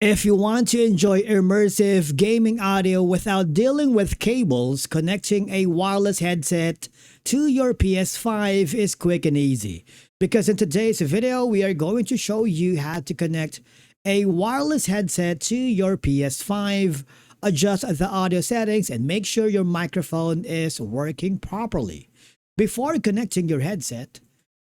If you want to enjoy immersive gaming audio without dealing with cables, connecting a wireless headset to your PS5 is quick and easy. Because in today's video, we are going to show you how to connect a wireless headset to your PS5, adjust the audio settings, and make sure your microphone is working properly. Before connecting your headset,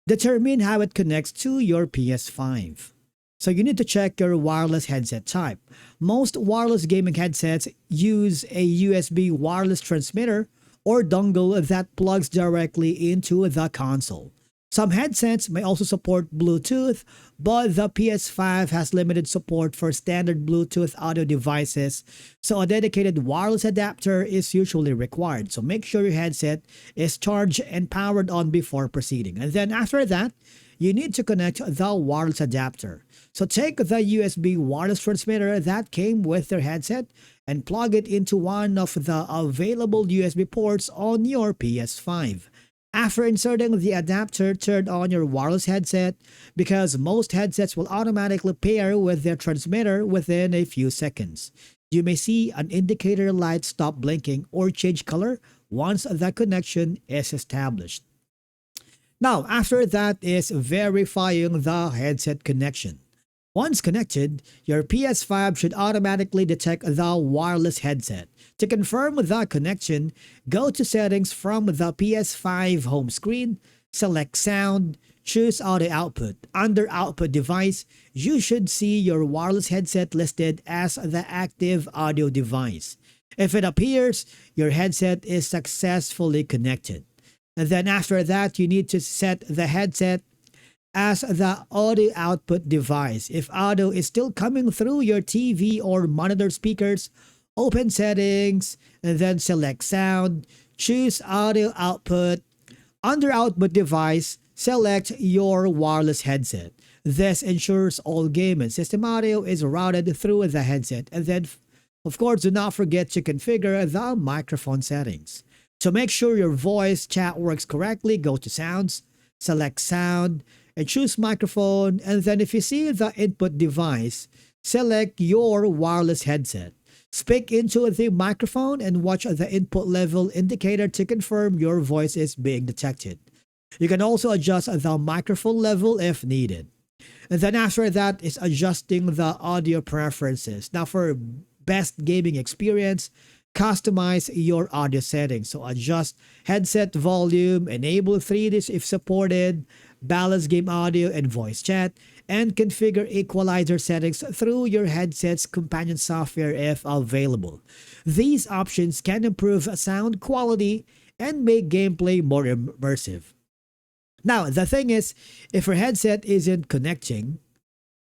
determine how it connects to your PS5. So you need to check your wireless headset type. Most wireless gaming headsets use a USB wireless transmitter or dongle that plugs directly into the console. Some headsets may also support Bluetooth, but the PS5 has limited support for standard Bluetooth audio devices, so a dedicated wireless adapter is usually required. So make sure your headset is charged and powered on before proceeding. And then after that, you need to connect the wireless adapter. So take the USB wireless transmitter that came with your headset and plug it into one of the available USB ports on your PS5. After inserting the adapter, turn on your wireless headset because most headsets will automatically pair with their transmitter within a few seconds. You may see an indicator light stop blinking or change color once the connection is established. Now, after that is verifying the headset connection. Once connected, your PS5 should automatically detect the wireless headset. To confirm the connection, go to Settings from the PS5 home screen, select Sound, choose Audio Output. Under Output Device, you should see your wireless headset listed as the active audio device. If it appears, your headset is successfully connected. And then after that, you need to set the headset as the audio output device. If audio is still coming through your TV or monitor speakers, open Settings and then select Sound, choose Audio Output. Under Output Device, select your wireless headset. This ensures all game and system audio is routed through the headset. And then, of course, do not forget to configure the microphone settings. To make sure your voice chat works correctly, go to Sounds, select Sound, and choose Microphone. And then if you see the input device, select your wireless headset. Speak into the microphone and watch the input level indicator to confirm your voice is being detected. You can also adjust the microphone level if needed. And then after that is adjusting the audio preferences. Now for best gaming experience, customize your audio settings. So adjust headset volume, enable 3D if supported, balance game audio and voice chat, and configure equalizer settings through your headset's companion software if available. These options can improve sound quality and make gameplay more immersive. Now, the thing is, if your headset isn't connecting,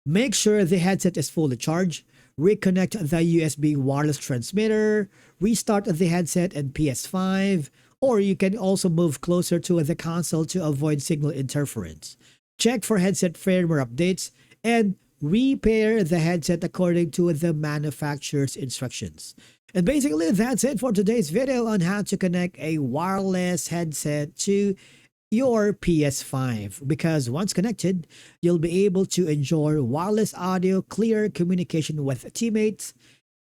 make sure the headset is fully charged, reconnect the USB wireless transmitter, restart the headset and PS5, or you can also move closer to the console to avoid signal interference. Check for headset firmware updates and repair the headset according to the manufacturer's instructions. And basically, that's it for today's video on how to connect a wireless headset to your PS5, because once connected, you'll be able to enjoy wireless audio, clear communication with teammates,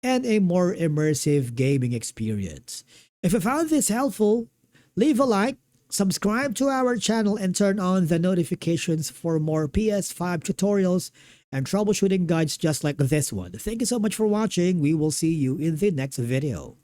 and a more immersive gaming experience. If you found this helpful, leave a like, subscribe to our channel, and turn on the notifications for more PS5 tutorials and troubleshooting guides just like this one. Thank you so much for watching. We will see you in the next video.